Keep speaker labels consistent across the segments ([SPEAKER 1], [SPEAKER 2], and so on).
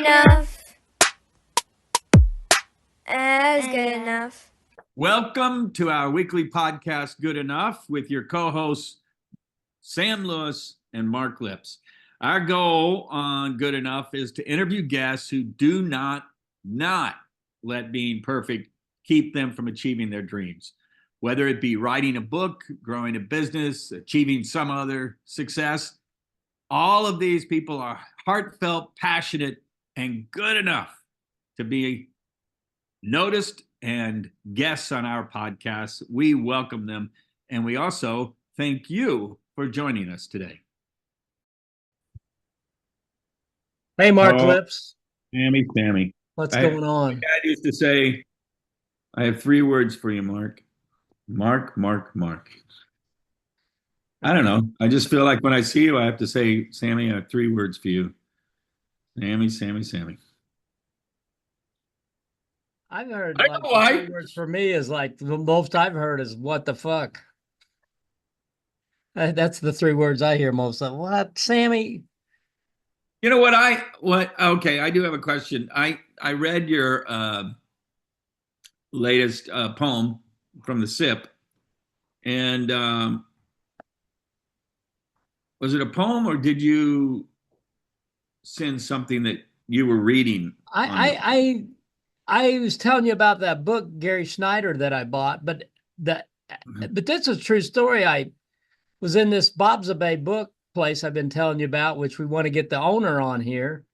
[SPEAKER 1] enough as good enough.
[SPEAKER 2] Welcome to our weekly podcast, Good Enough, with your co-hosts, Sam Lewis and Mark Lips. Our goal on Good Enough is to interview guests who do not let being perfect keep them from achieving their dreams. Whether it be writing a book, growing a business, achieving some other success, all of these people are heartfelt, passionate, and good enough to be noticed and guests on our podcast. We welcome them, and we also thank you for joining us today.
[SPEAKER 3] Hey, Mark Lips.
[SPEAKER 2] Sammy.
[SPEAKER 3] What's going on?
[SPEAKER 2] My dad used to say, I have 3 words for you, Mark. Mark. I don't know. I just feel like when I see you, I have to say, Sammy, I have 3 words for you. Sammy.
[SPEAKER 3] I've heard
[SPEAKER 2] I
[SPEAKER 3] like
[SPEAKER 2] know why.
[SPEAKER 3] 3 words for me is like the most I've heard is what the fuck. That's the 3 words I hear most of. What, Sammy?
[SPEAKER 2] You know what? Okay, I do have a question. I read your latest poem from the SIP, and was it a poem or did you send something that you were reading?
[SPEAKER 3] I was telling you about that book, Gary Snyder, that I bought, but that's a true story. I was in this Bob's Bay book place I've been telling you about, which we want to get the owner on here.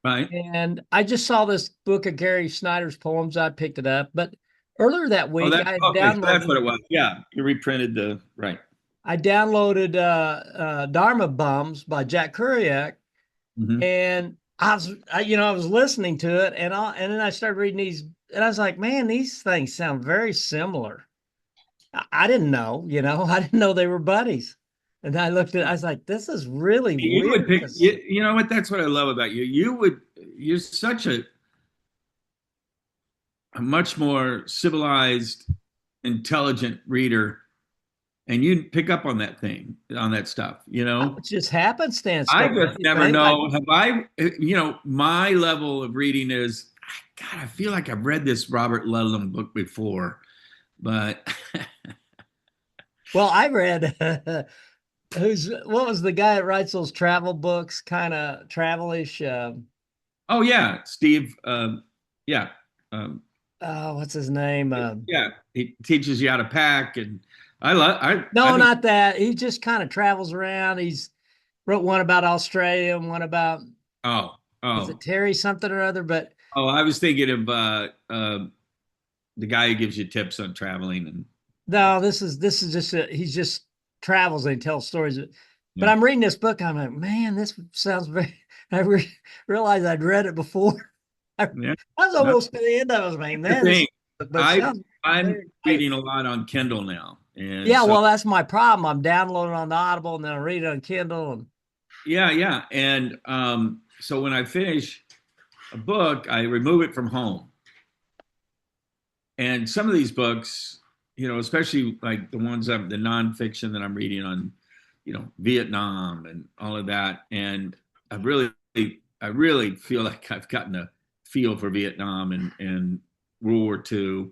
[SPEAKER 2] Right.
[SPEAKER 3] And I just saw this book of Gary Snyder's poems. I picked it up, but earlier that week I downloaded.
[SPEAKER 2] So that's what it was. Yeah, you reprinted the right.
[SPEAKER 3] I downloaded Dharma Bums by Jack Kerouac, and I was listening to it, and then I started reading these, and I was like, man, these things sound very similar. I didn't know, I didn't know they were buddies. And I looked at it, I was like, this is really
[SPEAKER 2] You
[SPEAKER 3] weird.
[SPEAKER 2] would pick, you know what? That's what I love about you. You're such a much more civilized, intelligent reader, and you pick up on that stuff,
[SPEAKER 3] It's just happenstance.
[SPEAKER 2] I just never know. My level of reading is, God, I feel like I've read this Robert Ludlum book before, but.
[SPEAKER 3] Well, I read, what was the guy that writes those travel books, kind of travel-ish?
[SPEAKER 2] Oh yeah, Steve. Yeah.
[SPEAKER 3] What's his name?
[SPEAKER 2] Yeah, he teaches you how to pack, and
[SPEAKER 3] not that. He just kind of travels around. He's wrote one about Australia and one about is it Terry something or other? But
[SPEAKER 2] I was thinking of the guy who gives you tips on traveling. And
[SPEAKER 3] no, this is just he just travels and he tells stories. But I'm reading this book. I'm like, man, this sounds very. I realized I'd read it before. I was almost to the end of it. Man,
[SPEAKER 2] I'm reading a lot on Kindle now. And
[SPEAKER 3] well, that's my problem. I'm downloading on the Audible and then I read it on Kindle. And
[SPEAKER 2] yeah. And so when I finish a book, I remove it from home. And some of these books, especially like the nonfiction that I'm reading on, Vietnam and all of that. And I really feel like I've gotten a feel for Vietnam and World War II.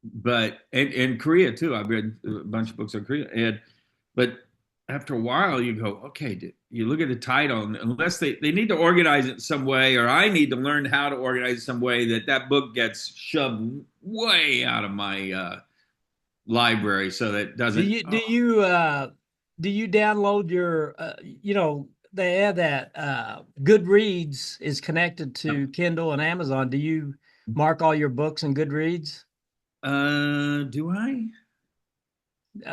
[SPEAKER 2] But Korea too. I've read a bunch of books on Korea, but after a while you go, okay, you look at the title, and unless they need to organize it in some way, or I need to learn how to organize it some way, that book gets shoved way out of my library, so that doesn't.
[SPEAKER 3] Do you download your? They have that Goodreads is connected to Kindle and Amazon. Do you mark all your books in Goodreads?
[SPEAKER 2] Do I?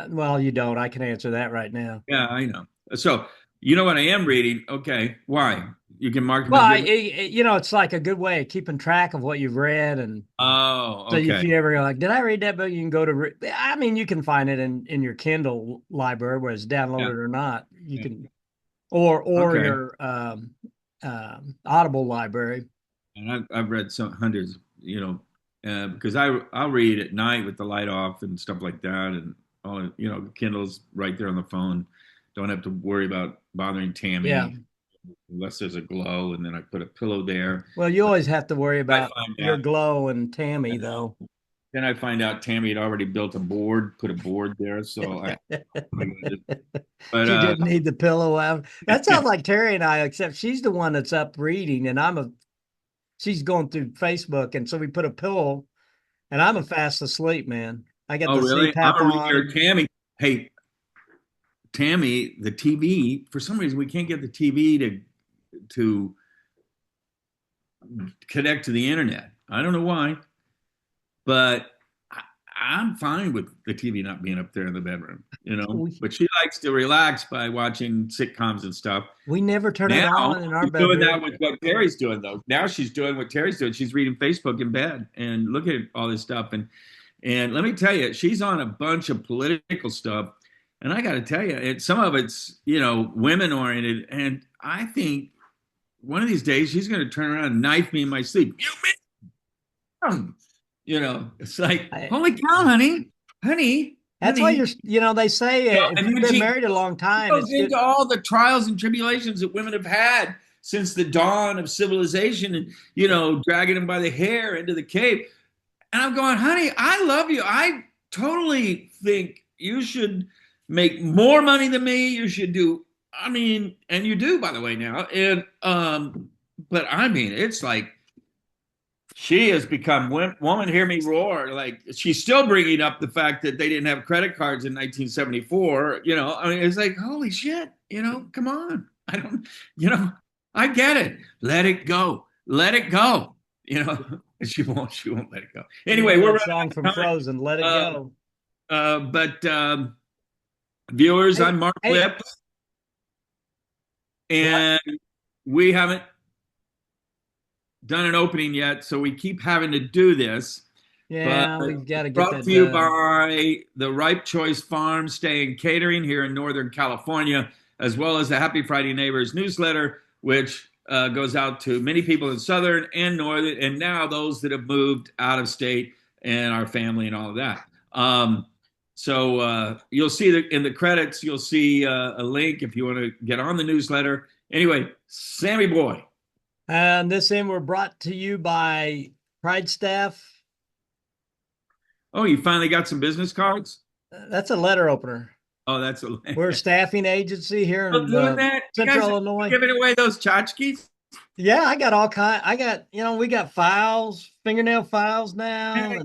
[SPEAKER 3] Well, you don't. I can answer that right now.
[SPEAKER 2] Yeah, I know. So, what I am reading? Okay, why? You can mark them.
[SPEAKER 3] Well, it's like a good way of keeping track of what you've read, and
[SPEAKER 2] okay.
[SPEAKER 3] So if you ever go like, did I read that book? You can go to. You can find it in your Kindle library, whether it's downloaded or not. You can, or your Audible library.
[SPEAKER 2] And I've read some hundreds, because I'll read at night with the light off and stuff like that, and all Kindle's right there on the phone. Don't have to worry about bothering Tammy.
[SPEAKER 3] Yeah.
[SPEAKER 2] unless there's a glow, and then I put a pillow there.
[SPEAKER 3] Well, you always have to worry
[SPEAKER 2] I
[SPEAKER 3] about
[SPEAKER 2] find
[SPEAKER 3] your
[SPEAKER 2] out,
[SPEAKER 3] glow and Tammy, though.
[SPEAKER 2] then I find out Tammy had already built a board, put a board there. So but
[SPEAKER 3] She didn't need the pillow out. That sounds like Terry and I, except she's the one that's up reading, and she's going through Facebook, and so we put a pillow, and I'm a fast asleep, man. I got
[SPEAKER 2] oh
[SPEAKER 3] the
[SPEAKER 2] really? I'm
[SPEAKER 3] CPAP
[SPEAKER 2] a
[SPEAKER 3] on.
[SPEAKER 2] reader. Tammy, hey, Tammy, the TV. For some reason, we can't get the TV to connect to the internet. I don't know why, but I'm fine with the TV not being up there in the bedroom, But she likes to relax by watching sitcoms and stuff.
[SPEAKER 3] We never turn it
[SPEAKER 2] Now
[SPEAKER 3] on in our
[SPEAKER 2] she's doing that
[SPEAKER 3] bedroom.
[SPEAKER 2] with what Terry's doing, though. Now she's doing what Terry's doing. She's reading Facebook in bed and looking at all this stuff. And let me tell you, she's on a bunch of political stuff. And I got to tell you, some of it's, women oriented. And I think one of these days she's going to turn around and knife me in my sleep. It's like, holy cow, honey.
[SPEAKER 3] That's why they say if you've been married a long time,
[SPEAKER 2] goes into all the trials and tribulations that women have had since the dawn of civilization, and dragging them by the hair into the cave. And I'm going, honey, I love you. I totally think you should make more money than me. You should do. And you do, by the way, now. And but it's like she has become woman. Hear me roar! Like she's still bringing up the fact that they didn't have credit cards in 1974. It's like holy shit. Come on. I don't. I get it. Let it go. Let it go. She won't let it go. Anyway, we're
[SPEAKER 3] song from Frozen. Let it go.
[SPEAKER 2] But viewers, I'm Mark Lips, and we haven't done an opening yet, so we keep having to do this.
[SPEAKER 3] Yeah, we've got to get
[SPEAKER 2] brought
[SPEAKER 3] that
[SPEAKER 2] to you
[SPEAKER 3] done.
[SPEAKER 2] by the Ripe Choice Farm Stay and Catering here in Northern California, as well as the Happy Friday Neighbors newsletter, which goes out to many people in Southern and Northern, and now those that have moved out of state and our family and all of that. So you'll see that in the credits, you'll see a link if you want to get on the newsletter. Anyway, Sammy boy.
[SPEAKER 3] And this end we're brought to you by Pride Staff.
[SPEAKER 2] Oh, you finally got some business cards?
[SPEAKER 3] That's a letter opener.
[SPEAKER 2] Oh, that's
[SPEAKER 3] we're a staffing agency here in
[SPEAKER 2] Central
[SPEAKER 3] Illinois.
[SPEAKER 2] Giving away those tchotchkes?
[SPEAKER 3] Yeah, I got all kind. I got, we got files, fingernail files now.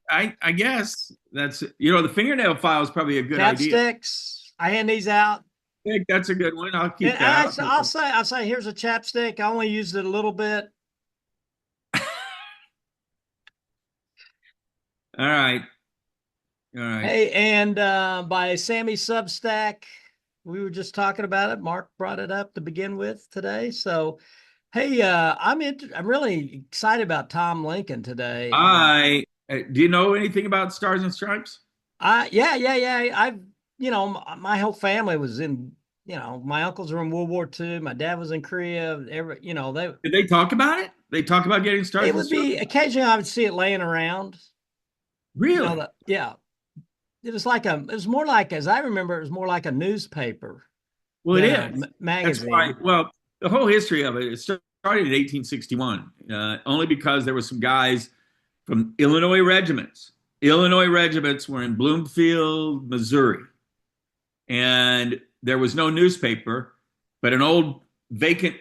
[SPEAKER 2] I guess that's the fingernail file is probably a good idea.
[SPEAKER 3] Chapsticks. I hand these out.
[SPEAKER 2] I think that's a good one. I'll keep that.
[SPEAKER 3] I'll say, here's a chapstick. I only used it a little bit.
[SPEAKER 2] All right.
[SPEAKER 3] Hey, and by Sammy Substack, we were just talking about it. Mark brought it up to begin with today. So, hey, I'm really excited about Tom Lincoln today.
[SPEAKER 2] Do you know anything about Stars and Stripes?
[SPEAKER 3] Yeah. I've my whole family was in. My uncles were in World War II. My dad was in Korea.
[SPEAKER 2] Did they talk about it? They talk about getting Stars.
[SPEAKER 3] It would be occasionally I would see it laying around.
[SPEAKER 2] Really?
[SPEAKER 3] Yeah. It was more like, as I remember, it was more like a newspaper.
[SPEAKER 2] Well, it is.
[SPEAKER 3] Magazine.
[SPEAKER 2] That's right. Well, the whole history of it started in 1861, only because there were some guys from Illinois regiments. Illinois regiments were in Bloomfield, Missouri. And there was no newspaper, but an old vacant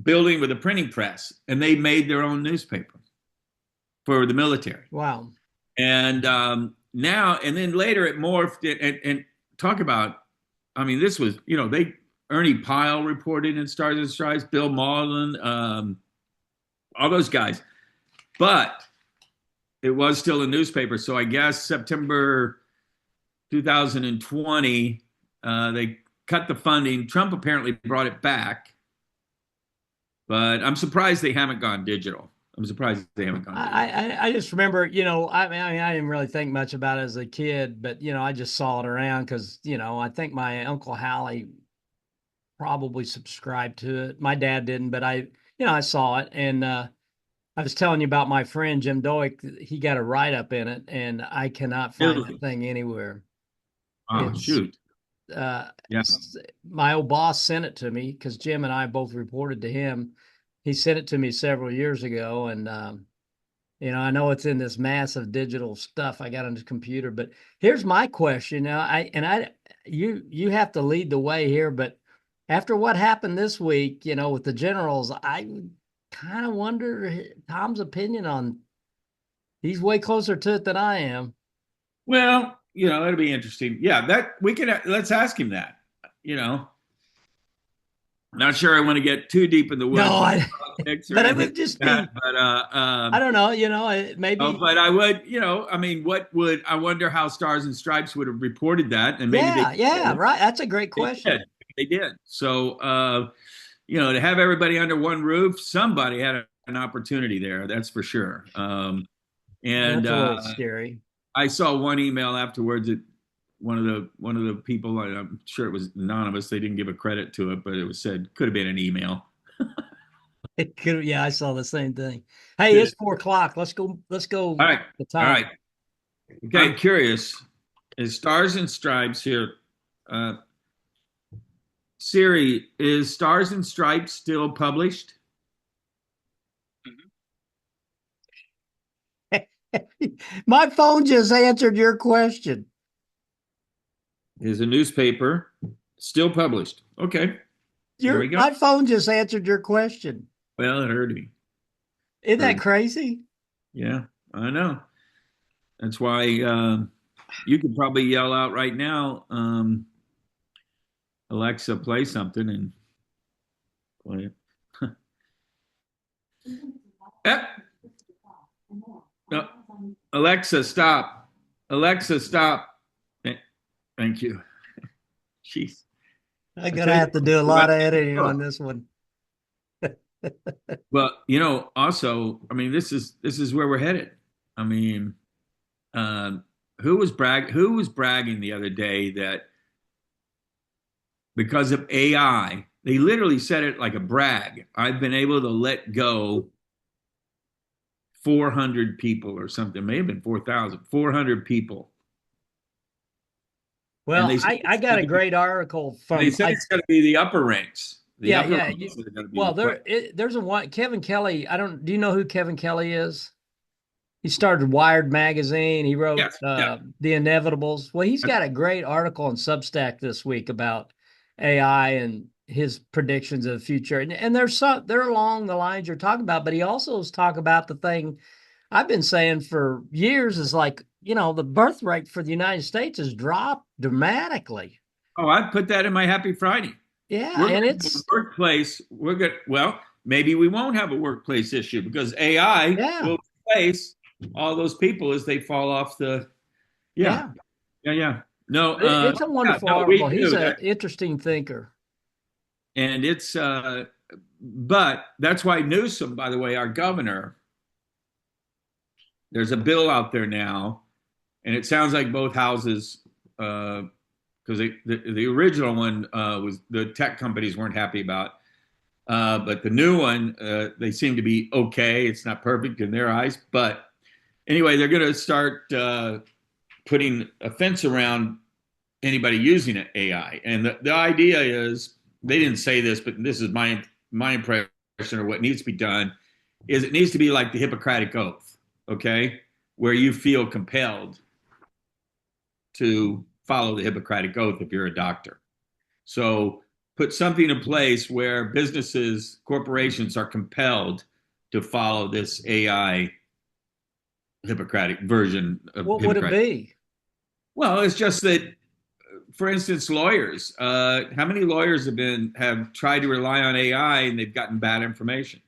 [SPEAKER 2] building with a printing press. And they made their own newspaper for the military.
[SPEAKER 3] Wow.
[SPEAKER 2] And now, and then later it morphed and talk about, this was, Ernie Pyle reported in Stars and Stripes, Bill Maudlin, all those guys. But it was still a newspaper. So I guess September 2020, they cut the funding. Trump apparently brought it back. But I'm surprised they haven't gone digital. I
[SPEAKER 3] just remember, I didn't really think much about it as a kid, but, I just saw it around because, I think my Uncle Hallie probably subscribed to it. My dad didn't, but I saw it. And I was telling you about my friend, Jim Doig. He got a write-up in it, and I cannot find the thing anywhere.
[SPEAKER 2] Oh, shoot. Yeah.
[SPEAKER 3] My old boss sent it to me because Jim and I both reported to him. He sent it to me several years ago, and I know it's in this massive digital stuff I got on the computer. But here's my question now. You have to lead the way here, but after what happened this week, with the generals, I kind of wonder Tom's opinion on. He's way closer to it than I am.
[SPEAKER 2] Well, it'll be interesting. Yeah, that we can. Let's ask him that. Not sure I want to get too deep in the woods.
[SPEAKER 3] No, but it would
[SPEAKER 2] anything
[SPEAKER 3] just
[SPEAKER 2] like
[SPEAKER 3] be.
[SPEAKER 2] that, but
[SPEAKER 3] I don't know. Maybe.
[SPEAKER 2] oh, but I would. I mean, I wonder how Stars and Stripes would have reported that, and maybe
[SPEAKER 3] Yeah, right. That's a great
[SPEAKER 2] they
[SPEAKER 3] question.
[SPEAKER 2] did. They did. So, to have everybody under one roof, somebody had an opportunity there. That's for sure. And
[SPEAKER 3] That's a little scary.
[SPEAKER 2] I saw one email afterwards that one of the people, I'm sure it was anonymous, they didn't give a credit to it, but it was said could have been an email.
[SPEAKER 3] It could, yeah, I saw the same thing. Hey, it's 4:00. Let's go.
[SPEAKER 2] All right.
[SPEAKER 3] All
[SPEAKER 2] right. Okay, I'm curious. Is Stars and Stripes here? Siri, is Stars and Stripes still published?
[SPEAKER 3] My phone just answered your question.
[SPEAKER 2] Is a newspaper still published? Okay. Here we go.
[SPEAKER 3] My phone just answered your question.
[SPEAKER 2] Well, it heard me.
[SPEAKER 3] Isn't that crazy?
[SPEAKER 2] Yeah, I know. That's why you could probably yell out right now, Alexa, play something, and play it. Yep. No. Alexa, stop. Alexa, stop. Thank you. Jeez.
[SPEAKER 3] I'm going to have to do a lot of editing on this one.
[SPEAKER 2] Well, also, I mean, this is where we're headed. I mean, who was bragging the other day that because of AI, they literally said it like a brag. I've been able to let go 400 people or something. It may have been 4,000, 400 people.
[SPEAKER 3] Well, I got a great article from.
[SPEAKER 2] They said it's going to be the upper ranks.
[SPEAKER 3] Well, there's a one, Kevin Kelly. Do you know who Kevin Kelly is? He started Wired magazine. He wrote The Inevitables. Well, he's got a great article on Substack this week about AI and his predictions of the future. And they're along the lines you're talking about, but he also is talking about the thing I've been saying for years is like, the birth rate for the United States has dropped dramatically.
[SPEAKER 2] Oh, I put that in my Happy Friday.
[SPEAKER 3] Yeah, and it's
[SPEAKER 2] workplace. We're good. Well, maybe we won't have a workplace issue because AI will replace all those people as they fall off the. Yeah. No,
[SPEAKER 3] it's a wonderful article. He's an interesting thinker,
[SPEAKER 2] and it's. But that's why Newsom, by the way, our governor. There's a bill out there now, and it sounds like both houses. Because the original one was the tech companies weren't happy about, but the new one they seem to be okay. It's not perfect in their eyes, but anyway, they're going to start putting a fence around anybody using an AI. And the idea is, they didn't say this, but this is my impression or what needs to be done, is it needs to be like the Hippocratic Oath, okay, where you feel compelled to follow the Hippocratic Oath if you're a doctor. So put something in place where businesses, corporations are compelled to follow this AI Hippocratic version of
[SPEAKER 3] what would it be?
[SPEAKER 2] Well, it's just that, for instance, lawyers. How many lawyers have tried to rely on AI and they've gotten bad information?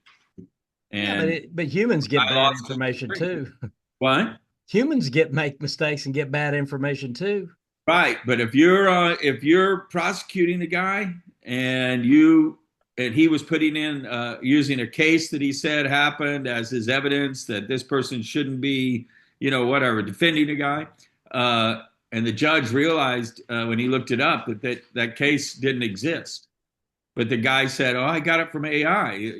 [SPEAKER 2] And
[SPEAKER 3] but humans get bad information too.
[SPEAKER 2] What?
[SPEAKER 3] Humans make mistakes and get bad information too.
[SPEAKER 2] Right, but if you're prosecuting a guy and he was putting in using a case that he said happened as his evidence that this person shouldn't be, defending a guy, and the judge realized when he looked it up that case didn't exist, but the guy said, "Oh, I got it from AI,"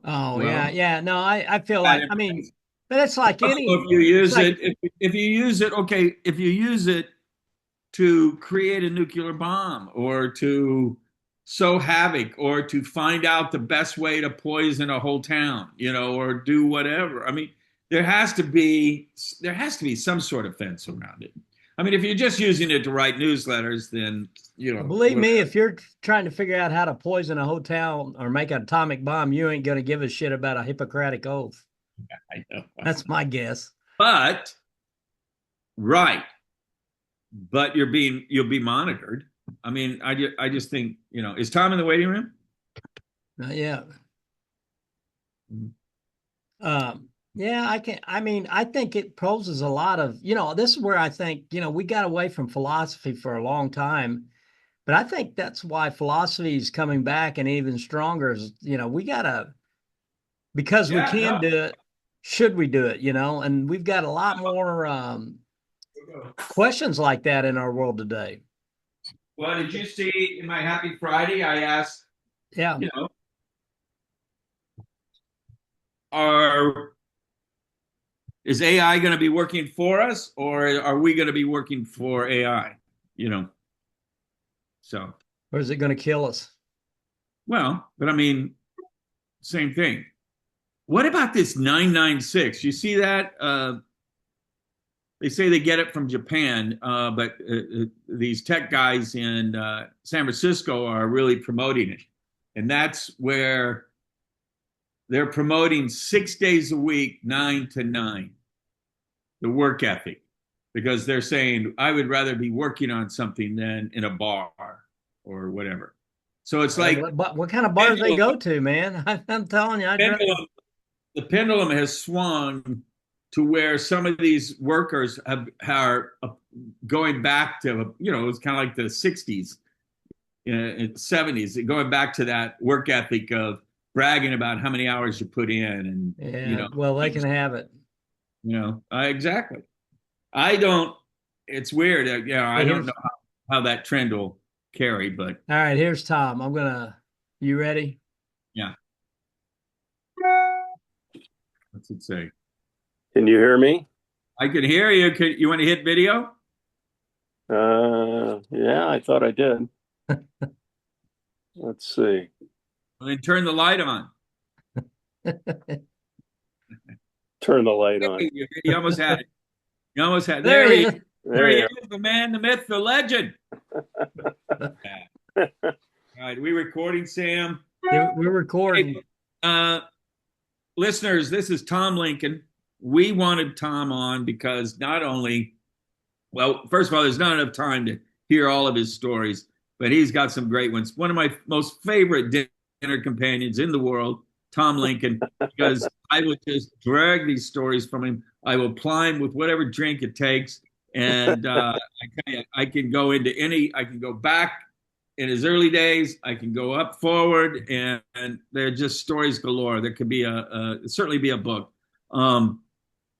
[SPEAKER 2] Oh,
[SPEAKER 3] well, yeah. No, I feel like but it's like any.
[SPEAKER 2] If you use it, if you use it, okay, if you use it to create a nuclear bomb or to sow havoc or to find out the best way to poison a whole town, or do whatever. I mean, there has to be some sort of fence around it. I mean, if you're just using it to write newsletters, then
[SPEAKER 3] Believe me, if you're trying to figure out how to poison a hotel or make an atomic bomb, you ain't going to give a shit about a Hippocratic oath.
[SPEAKER 2] I know.
[SPEAKER 3] That's my guess.
[SPEAKER 2] But right, but you'll be monitored. I mean, I just think, is Tom in the waiting room?
[SPEAKER 3] Not yet. Yeah, I think it poses a lot of, this is where I think, we got away from philosophy for a long time, but I think that's why philosophy is coming back and even stronger is, we gotta, because we can do it, should we do it, and we've got a lot more questions like that in our world today.
[SPEAKER 2] Well, did you see in my Happy Friday, I asked, is AI going to be working for us, or are we going to be working for AI? So.
[SPEAKER 3] Or is it going to kill us?
[SPEAKER 2] Well, but I mean, same thing. What about this 996? You see that? They say they get it from Japan, but these tech guys in San Francisco are really promoting it. And that's where they're promoting 6 days a week, 9 to 9, the work ethic, because they're saying, I would rather be working on something than in a bar or whatever. So it's like,
[SPEAKER 3] what kind of bars they go to, man? I'm telling you,
[SPEAKER 2] the pendulum has swung to where some of these workers are going back to, it's kind of like the 60s, 70s, going back to that work ethic of bragging about how many hours you put in. And,
[SPEAKER 3] well, they can have it.
[SPEAKER 2] Exactly. It's weird. I don't know how that trend will carry, but.
[SPEAKER 3] All right, here's Tom. You ready?
[SPEAKER 2] Yeah. What's it say?
[SPEAKER 4] Can you hear me?
[SPEAKER 2] I can hear you. You want to hit video?
[SPEAKER 4] Yeah, I thought I did. Let's see.
[SPEAKER 2] Well, then turn the light on.
[SPEAKER 4] Turn the light on.
[SPEAKER 2] You almost had it. You almost had it.
[SPEAKER 3] There he is.
[SPEAKER 2] There he is, the man, the myth, the legend. All right, we recording, Sam?
[SPEAKER 3] Yeah, we're recording.
[SPEAKER 2] Hey, listeners, this is Tom Lincoln. We wanted Tom on because first of all, there's not enough time to hear all of his stories, but he's got some great ones. One of my most favorite dinner companions in the world, Tom Lincoln, because I would just drag these stories from him. I will ply him with whatever drink it takes. And I can go I can go back in his early days. I can go up forward, and they're just stories galore. There could be certainly be a book.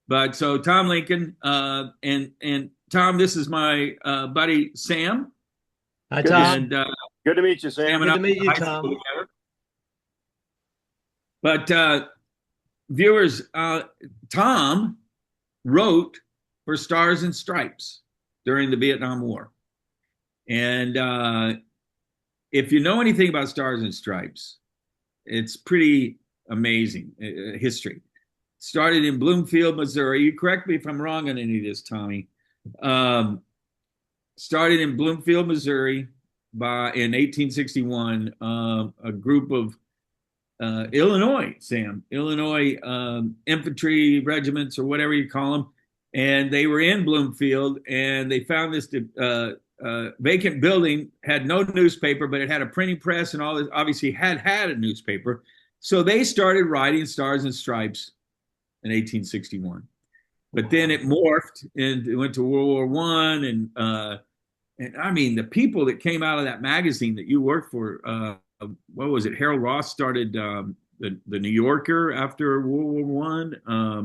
[SPEAKER 2] But so Tom Lincoln, and Tom, this is my buddy Sam.
[SPEAKER 3] Hi, Tom.
[SPEAKER 4] And, good to meet you, Sam.
[SPEAKER 3] Good to meet you, Tom.
[SPEAKER 2] But viewers, Tom wrote for Stars and Stripes during the Vietnam War. And if you know anything about Stars and Stripes, it's pretty amazing history. Started in Bloomfield, Missouri. You correct me if I'm wrong on any of this, Tommy. Started in Bloomfield, Missouri in 1861. A group of Illinois infantry regiments or whatever you call them. And they were in Bloomfield, and they found this vacant building, had no newspaper, but it had a printing press and all this, obviously had a newspaper. So they started writing Stars and Stripes in 1861. But then it morphed and it went to World War I. And I mean, the people that came out of that magazine that you worked for, what was it? Harold Ross started the New Yorker after World War I.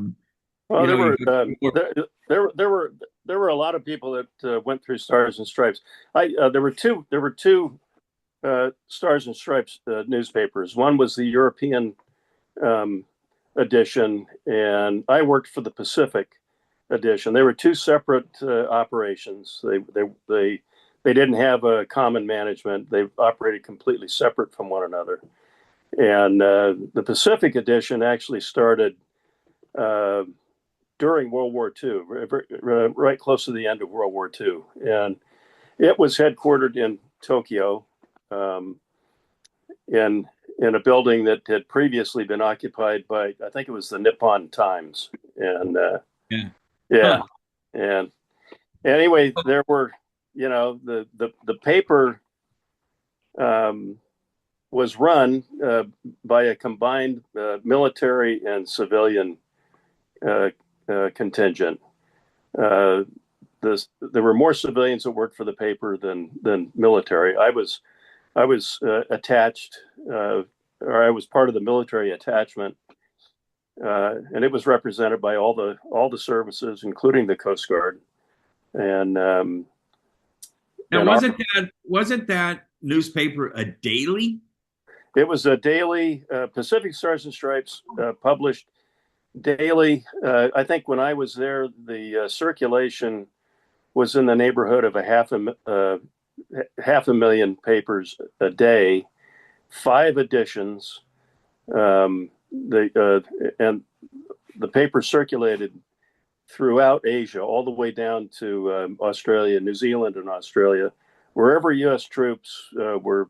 [SPEAKER 4] Well, there were a lot of people that went through Stars and Stripes. There were two Stars and Stripes newspapers. One was the European edition, and I worked for the Pacific. edition. They were two separate operations. They didn't have a common management. They operated completely separate from one another. And the Pacific edition actually started during World War II, right close to the end of World War II. And it was headquartered in Tokyo, in a building that had previously been occupied by, I think it was the Nippon Times. And
[SPEAKER 2] Huh.
[SPEAKER 4] and anyway, there were, the paper was run by a combined military and civilian contingent. There were more civilians that worked for the paper than military. I was attached, or I was part of the military attachment, and it was represented by all the services, including the Coast Guard. And
[SPEAKER 2] now, wasn't that newspaper a daily?
[SPEAKER 4] It was a daily. Pacific Stars and Stripes published daily. I think when I was there, the circulation was in the neighborhood of half a million papers a day, 5 editions. And the paper circulated throughout Asia, all the way down to Australia, New Zealand, and Australia. Wherever U.S. troops were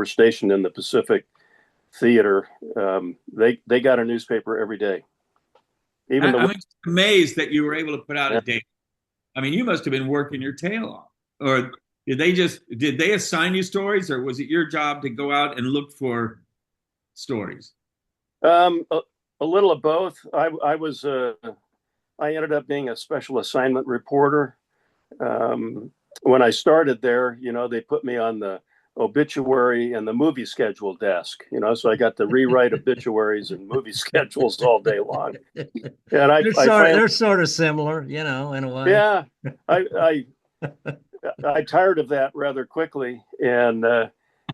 [SPEAKER 4] stationed in the Pacific theater, they got a newspaper every day.
[SPEAKER 2] I'm amazed that you were able to put out a day. I mean, you must have been working your tail off. Or did they assign you stories, or was it your job to go out and look for stories?
[SPEAKER 4] A little of both. I ended up being a special assignment reporter. When I started there, they put me on the obituary and the movie schedule desk, so I got to rewrite obituaries and movie schedules all day long. And
[SPEAKER 3] they're sort of similar, in a way.
[SPEAKER 4] Yeah, I tired of that rather quickly, and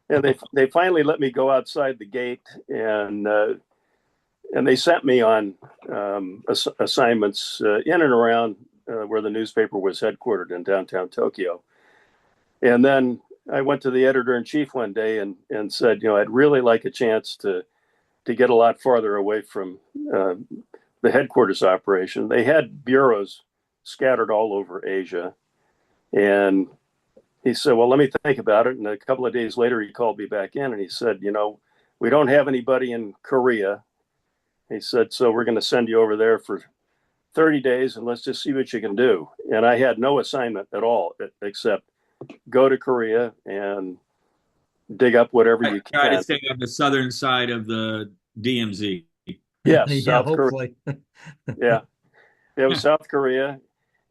[SPEAKER 4] they finally let me go outside the gate, and they sent me on assignments in and around where the newspaper was headquartered in downtown Tokyo. And then I went to the editor-in-chief one day and said, I'd really like a chance to get a lot farther away from the headquarters operation. They had bureaus scattered all over Asia. And he said, well, let me think about it. And a couple of days later, he called me back in and he said, we don't have anybody in Korea. He said, so we're going to send you over there for 30 days and let's just see what you can do. And I had no assignment at all except go to Korea and dig up whatever you can.
[SPEAKER 2] Try to stay on the southern side of the DMZ.
[SPEAKER 4] Yes,
[SPEAKER 3] yeah,
[SPEAKER 4] South
[SPEAKER 3] hopefully.
[SPEAKER 4] Korea. Yeah, it was South Korea.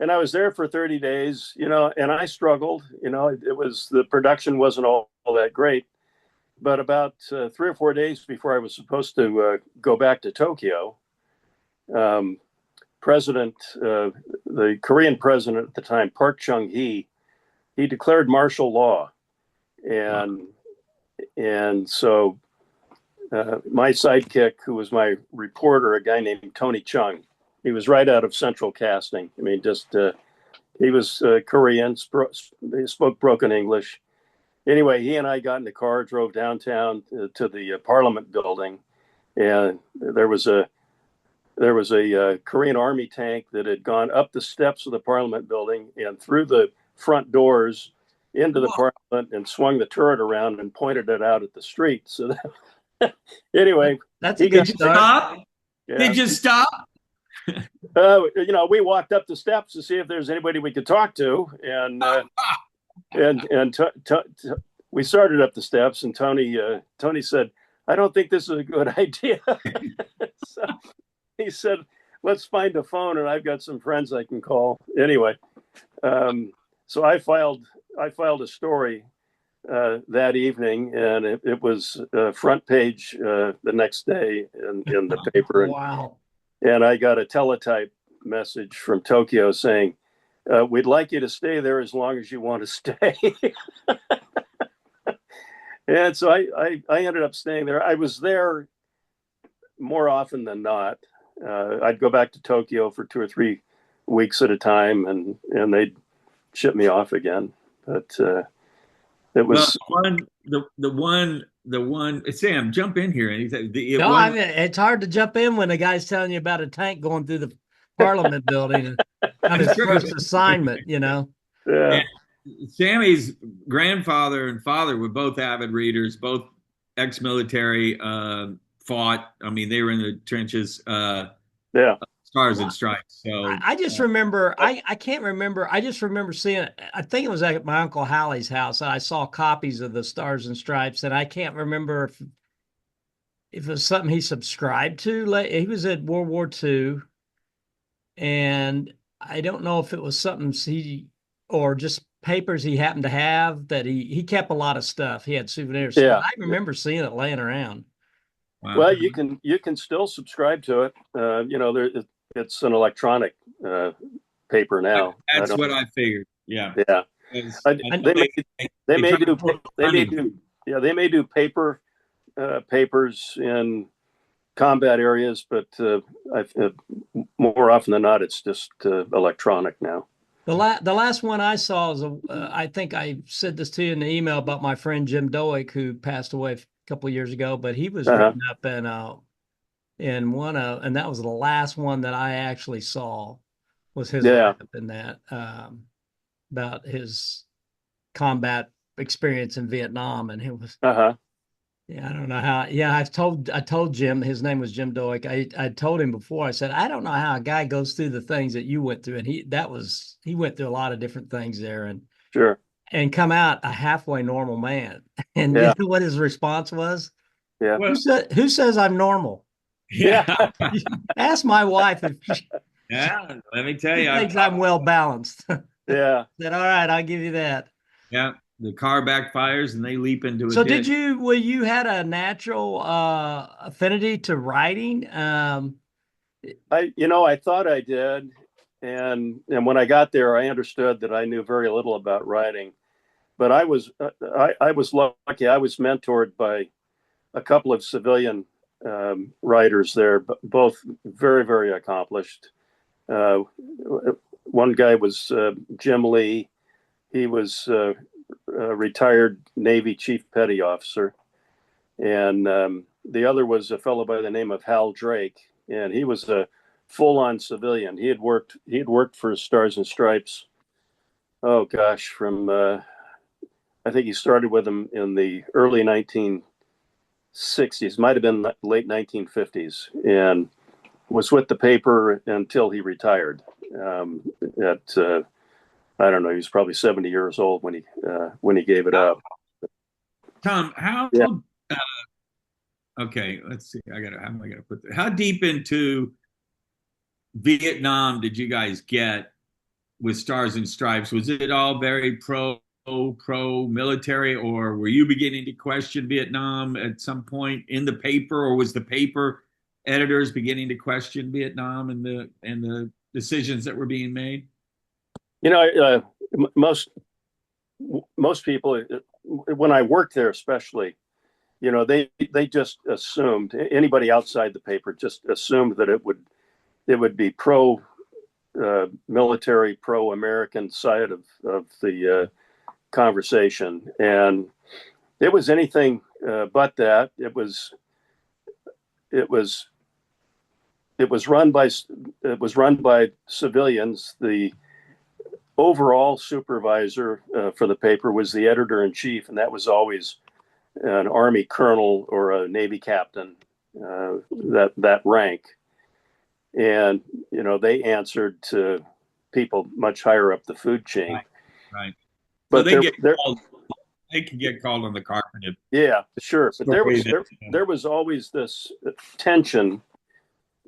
[SPEAKER 4] And I was there for 30 days, and I struggled. The production wasn't all that great. But about 3 or 4 days before I was supposed to go back to Tokyo, the Korean president at the time, Park Chung-hee, he declared martial law. And so my sidekick, who was my reporter, a guy named Tony Chung, he was right out of Central Casting. I mean, he was Korean, he spoke broken English. Anyway, he and I got in the car, drove downtown to the Parliament building, and there was a Korean Army tank that had gone up the steps of the Parliament building and through the front doors into the Parliament and swung the turret around and pointed it out at the street. So anyway,
[SPEAKER 3] that's a good start.
[SPEAKER 2] Stop?
[SPEAKER 4] Yeah.
[SPEAKER 2] Did you stop?
[SPEAKER 4] We walked up the steps to see if there's anybody we could talk to, and we started up the steps, and Tony said, "I don't think this is a good idea." So he said, "Let's find a phone, and I've got some friends I can call." Anyway, so I filed a story that evening, and it was front page the next day in the paper.
[SPEAKER 3] Wow.
[SPEAKER 4] And I got a teletype message from Tokyo saying, we'd like you to stay there as long as you want to stay. And so I ended up staying there. I was there more often than not. I'd go back to Tokyo for 2 or 3 weeks at a time, and they'd ship me off again. But it was
[SPEAKER 2] the one. Sam, jump in here. And
[SPEAKER 3] I mean, it's hard to jump in when a guy's telling you about a tank going through the Parliament building on his first assignment.
[SPEAKER 4] Yeah.
[SPEAKER 2] And Sammy's grandfather and father were both avid readers, both ex-military, fought. I mean, they were in the trenches. Stars and Stripes. So
[SPEAKER 3] I just remember, I can't remember. I just remember seeing it. I think it was at my Uncle Hallie's house. And I saw copies of the Stars and Stripes, and I can't remember if it was something he subscribed to. He was at World War II, and I don't know if it was something or just papers he happened to have that he kept a lot of stuff. He had souvenirs. So I remember seeing it laying around.
[SPEAKER 4] Wow. Well, you can still subscribe to it. It's an electronic paper now.
[SPEAKER 2] That's what I figured. Yeah.
[SPEAKER 4] Yeah. They may do paper papers in combat areas, but more often than not, it's just electronic now.
[SPEAKER 3] The last one I saw is I think I said this to you in the email about my friend Jim Doak, who passed away a couple of years ago, but he was written up in one of, and that was the last one that I actually saw, was his write-up in that about his combat experience in Vietnam, and it was yeah, I don't know how. Yeah, I told Jim, his name was Jim Doak. I told him before. I said, I don't know how a guy goes through the things that you went through, and he went through a lot of different things there, and and come out a halfway normal man. And you know what his response was?
[SPEAKER 4] Yeah.
[SPEAKER 3] Who says I'm normal?
[SPEAKER 2] Yeah.
[SPEAKER 3] Ask my wife if
[SPEAKER 2] let me tell you,
[SPEAKER 3] thinks I'm well balanced.
[SPEAKER 4] Yeah.
[SPEAKER 3] Said, all right, I'll give you that.
[SPEAKER 2] Yeah. The car backfires and they leap into a
[SPEAKER 3] So
[SPEAKER 2] ditch.
[SPEAKER 3] you had a natural affinity to writing?
[SPEAKER 4] I thought I did. And when I got there, I understood that I knew very little about writing, but I was lucky. I was mentored by a couple of civilian writers there, both very, very accomplished. One guy was Jim Lee. He was a retired Navy Chief Petty Officer. And the other was a fellow by the name of Hal Drake. And he was a full-on civilian. He had worked for Stars and Stripes. Oh gosh, from I think he started with them in the early 1960s, might have been late 1950s, and was with the paper until he retired. I don't know, he was probably 70 years old when he gave it up.
[SPEAKER 2] Tom, okay, let's see. How am I gonna put that? How deep into Vietnam did you guys get with Stars and Stripes? Was it all very pro military, or were you beginning to question Vietnam at some point in the paper, or was the paper editors beginning to question Vietnam and the decisions that were being made?
[SPEAKER 4] Most people, when I worked there, especially, they just assumed, anybody outside the paper just assumed that it would be pro military, pro American side of the conversation, and it was anything but that. It was run by civilians. The overall supervisor for the paper was the editor-in-chief, and that was always an Army colonel or a Navy captain, that rank. And they answered to people much higher up the food chain.
[SPEAKER 2] Right.
[SPEAKER 4] But
[SPEAKER 2] so they can get called on the carpet.
[SPEAKER 4] Yeah, sure. But there was always this tension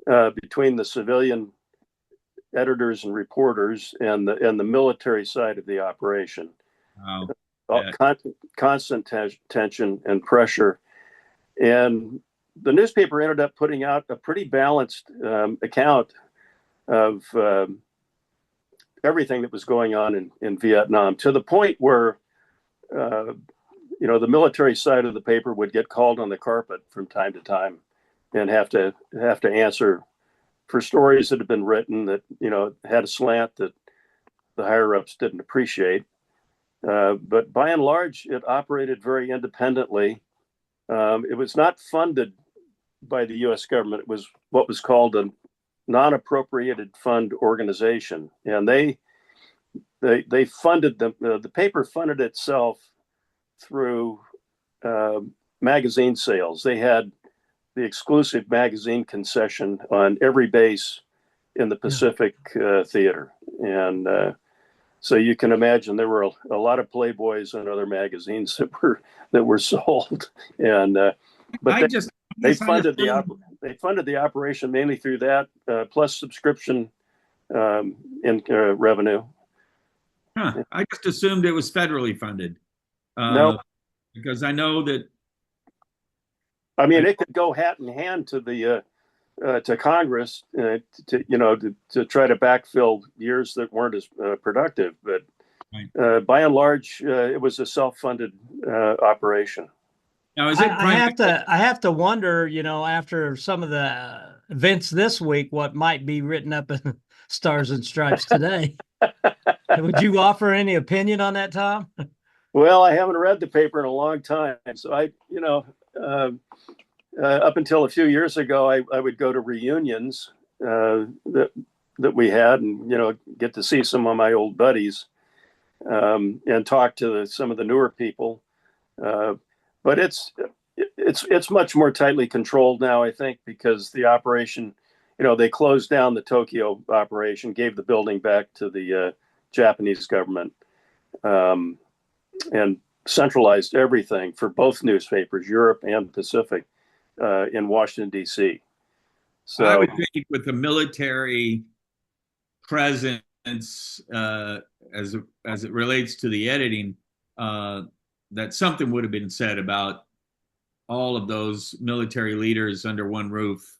[SPEAKER 4] between the civilian editors and reporters and the military side of the operation.
[SPEAKER 2] Wow.
[SPEAKER 4] Constant tension and pressure. And the newspaper ended up putting out a pretty balanced account of everything that was going on in Vietnam, to the point where the military side of the paper would get called on the carpet from time to time and have to answer for stories that had been written that, had a slant that the higher ups didn't appreciate. But by and large, it operated very independently. It was not funded by the U.S. government. It was what was called a non-appropriated fund organization, and they funded the paper funded itself through magazine sales. They had the exclusive magazine concession on every base in the Pacific theater, and so you can imagine there were a lot of Playboys and other magazines that were sold, and but they funded the operation mainly through that, plus subscription revenue.
[SPEAKER 2] Huh. I just assumed it was federally funded.
[SPEAKER 4] No,
[SPEAKER 2] because I know that.
[SPEAKER 4] I mean, it could go hat in hand to the to Congress to try to backfill years that weren't as productive, but by and large, it was a self-funded operation.
[SPEAKER 2] Now, is it
[SPEAKER 3] I have to wonder, after some of the events this week, what might be written up in Stars and Stripes today. Would you offer any opinion on that, Tom?
[SPEAKER 4] Well, I haven't read the paper in a long time, so up until a few years ago, I would go to reunions that we had, and get to see some of my old buddies and talk to some of the newer people. But it's much more tightly controlled now, I think, because the operation, they closed down the Tokyo operation, gave the building back to the Japanese government, and centralized everything for both newspapers, Europe and Pacific, in Washington, D.C. So
[SPEAKER 2] I would think with the military presence as it relates to the editing, that something would have been said about all of those military leaders under one roof.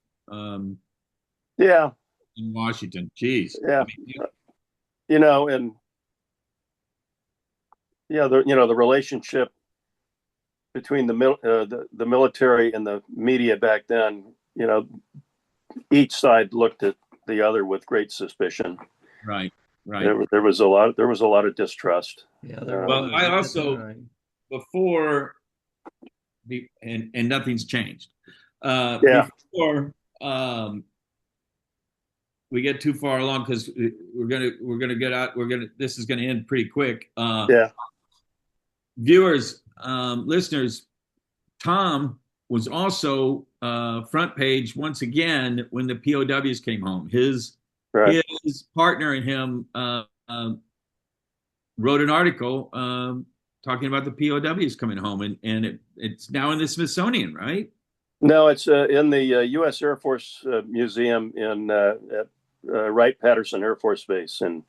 [SPEAKER 4] Yeah.
[SPEAKER 2] In Washington. Jeez.
[SPEAKER 4] Yeah. And the relationship between the military and the media back then, each side looked at the other with great suspicion.
[SPEAKER 2] Right.
[SPEAKER 4] There was a lot of distrust.
[SPEAKER 3] Yeah.
[SPEAKER 2] Well, I also before and nothing's changed. Before we get too far along, because we're gonna get out. This is gonna end pretty quick. Viewers, listeners, Tom was also front page once again when the POWs came home. His partner and him wrote an article talking about the POWs coming home, and it's now in the Smithsonian, right?
[SPEAKER 4] No, it's in the U.S. Air Force Museum at Wright-Patterson Air Force Base in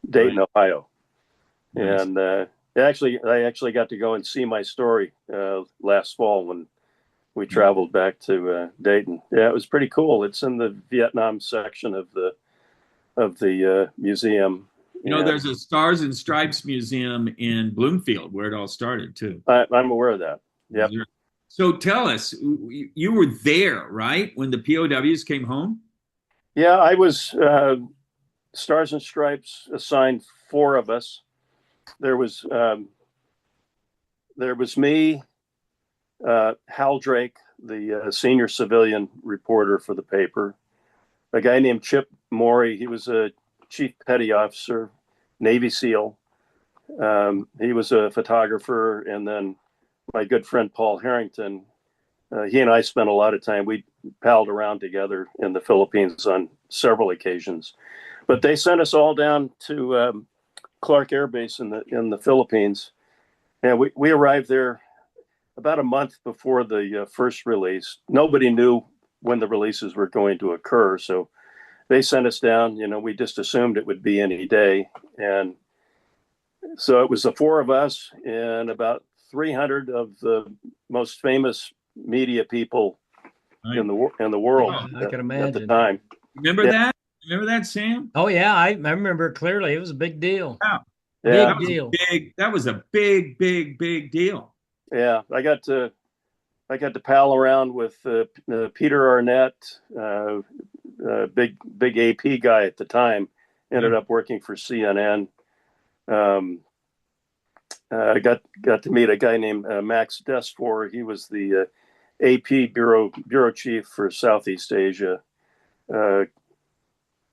[SPEAKER 4] Dayton, Ohio. Nice. And I actually got to go and see my story last fall when we traveled back to Dayton. Yeah, it was pretty cool. It's in the Vietnam section of the museum.
[SPEAKER 2] There's a Stars and Stripes Museum in Bloomfield where it all started too.
[SPEAKER 4] I'm aware of that. Yep.
[SPEAKER 2] So tell us, you were there, right, when the POWs came home?
[SPEAKER 4] Yeah, I was Stars and Stripes assigned 4 of us. There was me, Hal Drake, the senior civilian reporter for the paper, a guy named Chip Morey. He was a chief petty officer, Navy SEAL. He was a photographer, and then my good friend Paul Harrington. He and I spent a lot of time. We palled around together in the Philippines on several occasions, but they sent us all down to Clark Air Base in the Philippines, and we arrived there about a month before the first release. Nobody knew when the releases were going to occur, so they sent us down. We just assumed it would be any day, and so it was the 4 of us and about 300 of the most famous media people in the world.
[SPEAKER 3] I can imagine
[SPEAKER 4] at the time.
[SPEAKER 2] Remember that? Remember that, Sam?
[SPEAKER 3] Oh yeah, I remember clearly. It was a big deal.
[SPEAKER 4] Yeah.
[SPEAKER 3] Big deal.
[SPEAKER 2] That was a big deal.
[SPEAKER 4] Yeah, I got to pal around with Peter Arnett, big AP guy at the time, ended up working for CNN. I got to meet a guy named Max Desfor. He was the AP bureau chief for Southeast Asia. Guy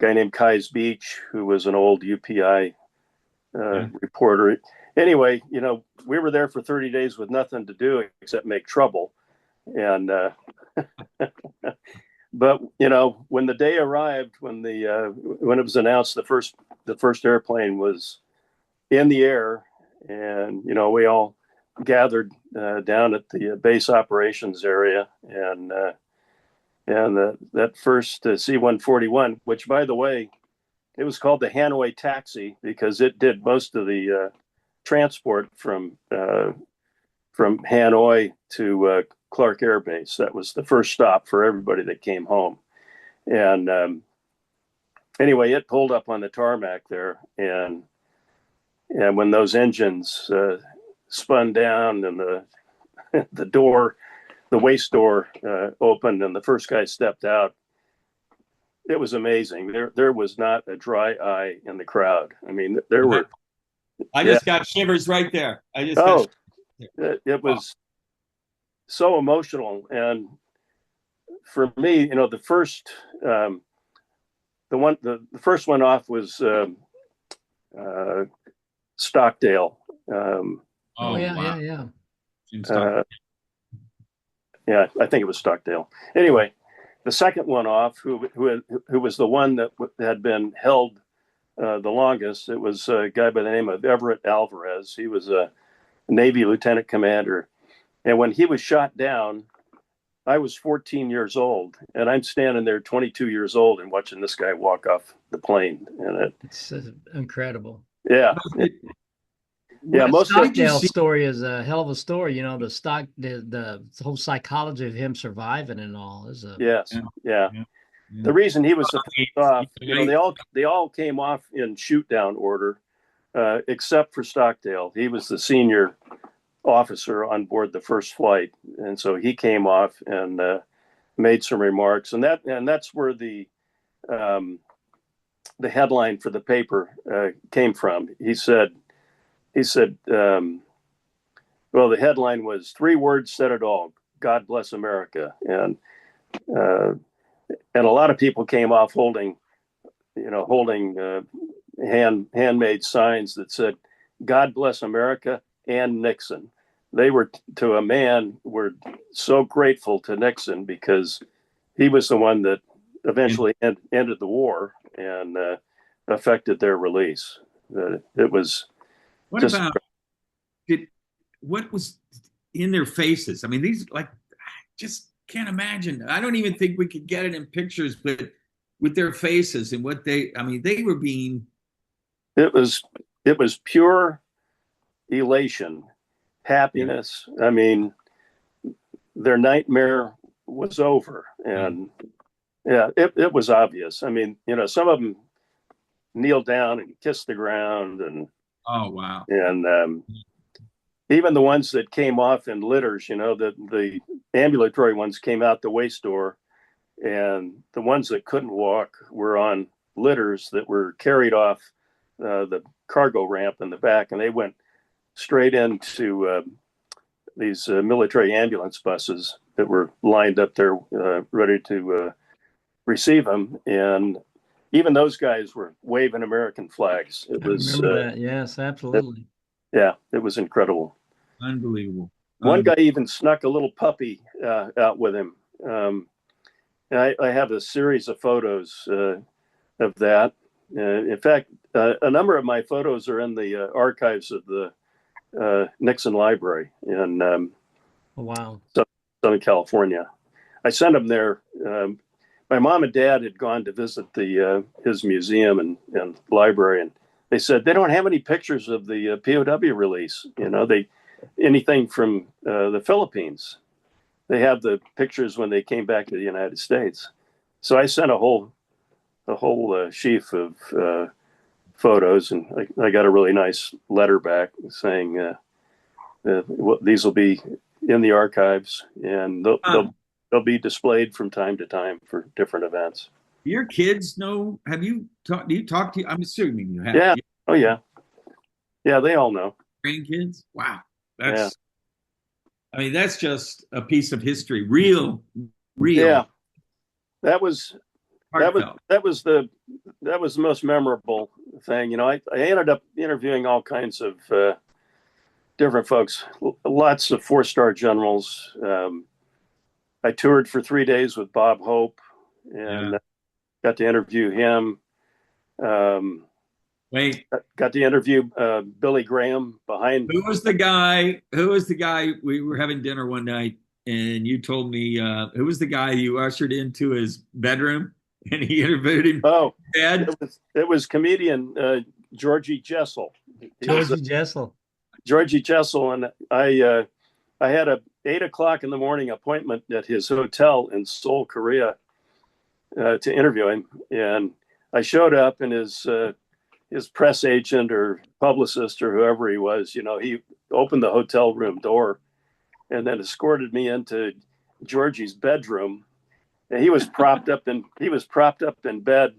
[SPEAKER 4] named Kais Beach, who was an old UPI reporter. Anyway, we were there for 30 days with nothing to do except make trouble. And but when the day arrived, when it was announced the first airplane was in the air, and we all gathered down at the base operations area, and that first C-141, which, by the way, it was called the Hanoi Taxi because it did most of the transport from Hanoi to Clark Air Base. That was the first stop for everybody that came home. And anyway, it pulled up on the tarmac there, and when those engines spun down and the waist door opened and the first guy stepped out, it was amazing. There was not a dry eye in the crowd. I mean, there were.
[SPEAKER 2] I just got shivers right there.
[SPEAKER 4] It was so emotional. And for me, the first one off was Stockdale.
[SPEAKER 3] Yeah.
[SPEAKER 4] Yeah, I think it was Stockdale. Anyway, the second one off, who was the one that had been held the longest, it was a guy by the name of Everett Alvarez. He was a Navy lieutenant commander. And when he was shot down, I was 14 years old, and I'm standing there 22 years old and watching this guy walk off the plane. And
[SPEAKER 3] it's incredible.
[SPEAKER 4] Yeah.
[SPEAKER 3] Most Stockdale's story is a hell of a story. The whole psychology of him surviving and all is
[SPEAKER 4] Yeah. The reason he was off, they all came off in shoot down order, except for Stockdale. He was the senior officer on board the first flight, and so he came off and made some remarks, and that's where the headline for the paper came from. He said, well, the headline was 3 words said it all: God bless America. And a lot of people came off holding handmade signs that said, God bless America and Nixon. They were, to a man, were so grateful to Nixon because he was the one that eventually ended the war and affected their release. It was.
[SPEAKER 2] What was in their faces? I mean, these, I just can't imagine. I don't even think we could get it in pictures, but with their faces and they were being. It
[SPEAKER 4] was pure elation, happiness. I mean, their nightmare was over, and it was obvious. I mean, some of them kneeled down and kissed the ground, and
[SPEAKER 2] oh wow,
[SPEAKER 4] and even the ones that came off in litters, the ambulatory ones came out the waist door, and the ones that couldn't walk were on litters that were carried off the cargo ramp in the back, and they went straight into these military ambulance buses that were lined up there ready to receive them. And even those guys were waving American flags. It was,
[SPEAKER 3] remember that. Yes, absolutely.
[SPEAKER 4] It was incredible.
[SPEAKER 2] Unbelievable.
[SPEAKER 4] One guy even snuck a little puppy out with him. I have a series of photos of that. In fact, a number of my photos are in the archives of the Nixon Library in Southern California. I sent them there. My mom and dad had gone to visit his museum and library, and they said they don't have any pictures of the POW release. Anything from the Philippines. They have the pictures when they came back to the United States. So I sent a whole sheaf of photos, and I got a really nice letter back saying these will be in the archives, and they'll be displayed from time to time for different events.
[SPEAKER 2] your kids know? Have you talked? Do you talk to? I'm assuming you have.
[SPEAKER 4] Yeah. Oh yeah. Yeah, they all know.
[SPEAKER 2] Grandkids. Wow. That's. I mean, that's just a piece of history. Real.
[SPEAKER 4] Yeah. That was
[SPEAKER 2] Heartfelt.
[SPEAKER 4] that was the most memorable thing. You know, I ended up interviewing all kinds of different folks, lots of 4-star generals. I toured for 3 days with Bob Hope and got to interview him. Got to interview Billy Graham behind.
[SPEAKER 2] Who was the guy? We were having dinner one night, and you told me who was the guy you ushered into his bedroom, and he interviewed him.
[SPEAKER 4] Oh, it was comedian Georgie Jessel. Georgie Jessel, and I had a 8:00 in the morning appointment at his hotel in Seoul, Korea, to interview him, and I showed up, and his press agent or publicist or whoever he was, you know, he opened the hotel room door and then escorted me into Georgie's bedroom. And he was propped up in bed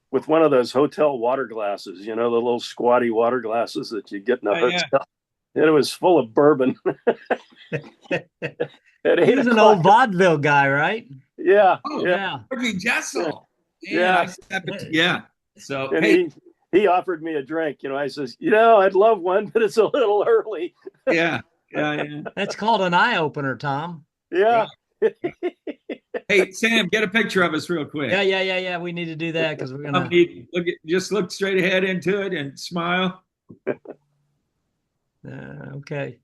[SPEAKER 4] with one of those hotel water glasses, you know, the little squatty water glasses that you get in a hotel. Yeah. And it was full of bourbon.
[SPEAKER 3] He was an old vaudeville guy, right?
[SPEAKER 4] Yeah.
[SPEAKER 2] Oh, yeah. Jessel.
[SPEAKER 4] Yeah.
[SPEAKER 2] Yeah. So
[SPEAKER 4] and he offered me a drink. You know, I says, you know, I'd love one, but it's a little early.
[SPEAKER 2] Yeah.
[SPEAKER 3] That's called an eye opener, Tom.
[SPEAKER 4] Yeah.
[SPEAKER 2] Hey, Sam, get a picture of us real quick.
[SPEAKER 3] Yeah. We need to do that because we're gonna
[SPEAKER 2] just look straight ahead into it and smile.
[SPEAKER 3] Okay.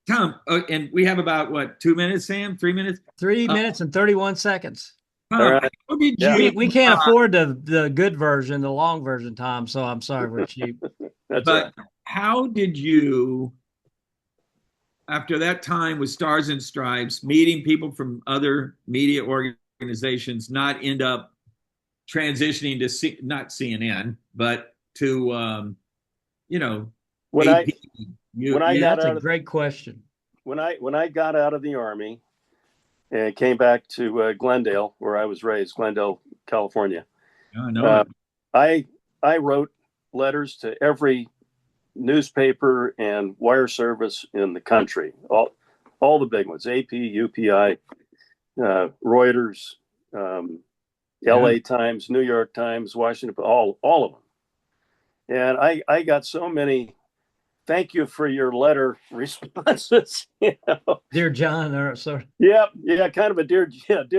[SPEAKER 2] Tom, and we have about 2 minutes, Sam? 3 minutes?
[SPEAKER 3] 3 minutes and 31 seconds.
[SPEAKER 4] Right.
[SPEAKER 3] We can't afford the good version, the long version, Tom. So I'm sorry, we're cheap.
[SPEAKER 2] But how did you, after that time with Stars and Stripes, meeting people from other media organizations, not end up transitioning to not CNN, but to
[SPEAKER 3] that's a great question.
[SPEAKER 4] When I got out of the Army and came back to Glendale, where I was raised, Glendale, California, I wrote letters to every newspaper and wire service in the country, all the big ones, AP, UPI, Reuters, LA Times, New York Times, Washington, all of them. And I got so many thank you for your letter responses. You know?
[SPEAKER 3] Dear John, or sorry.
[SPEAKER 4] Yeah, kind of a dear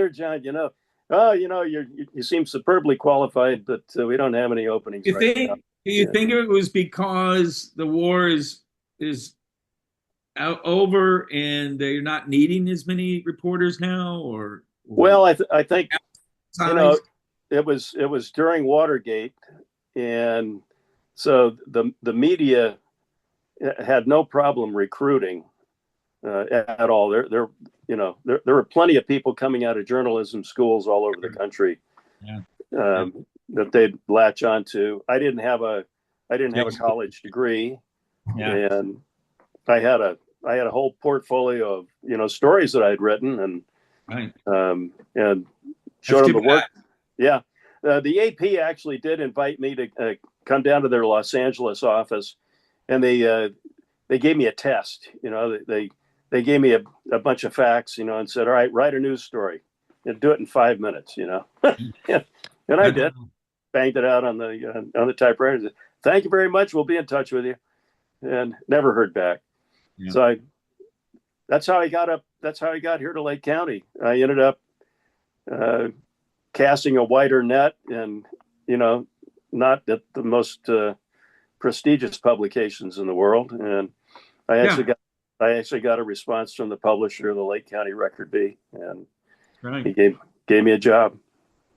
[SPEAKER 4] John. You know, you seem superbly qualified, but we don't have any openings.
[SPEAKER 2] Do you think it was because the war is over and they're not needing as many reporters now, or?
[SPEAKER 4] Well, I think it was during Watergate, and so the media had no problem recruiting at all. There were plenty of people coming out of journalism schools all over the country that they'd latch onto. I didn't have a college degree, and I had a whole portfolio of stories that I'd written and showed them the work. Yeah, the AP actually did invite me to come down to their Los Angeles office. And they gave me a test, they gave me a bunch of facts, and said, all right, write a news story and do it in 5 minutes, and I did, banged it out on the typewriter. Said, thank you very much. We'll be in touch with you, and never heard back. Yeah. So that's how I got up. That's how I got here to Lake County. I ended up casting a wider net and, not at the most, prestigious publications in the world, and I actually got a response from the publisher of the Lake County Record Bee, and he gave me a job.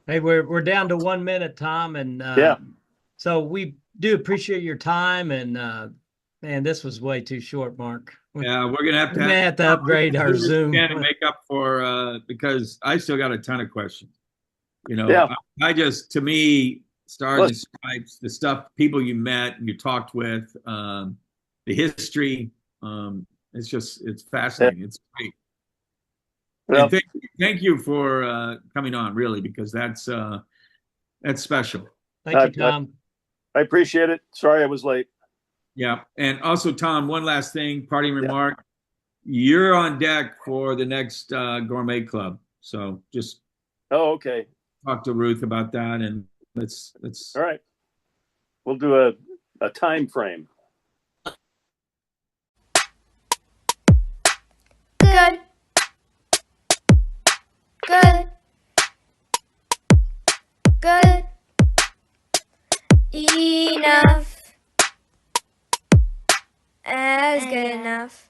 [SPEAKER 3] Hey, we're down to 1 minute, Tom, and so we do appreciate your time, and man, this was way too short, Mark.
[SPEAKER 2] Yeah, we're gonna
[SPEAKER 3] have to upgrade our Zoom
[SPEAKER 2] and make up for because I still got a ton of questions. I just, to me, Stars and Stripes, the stuff, people you met and you talked with, the history, it's fascinating. It's great. And thank you for coming on, really, because that's special.
[SPEAKER 3] Thank you, Tom.
[SPEAKER 4] I appreciate it. Sorry I was late.
[SPEAKER 2] Yeah. And also, Tom, one last thing, parting remark. You're on deck for the next gourmet club. So just
[SPEAKER 4] okay.
[SPEAKER 2] Talk to Ruth about that, and let's
[SPEAKER 4] all right. We'll do a time frame.
[SPEAKER 1] Good. Enough as good enough.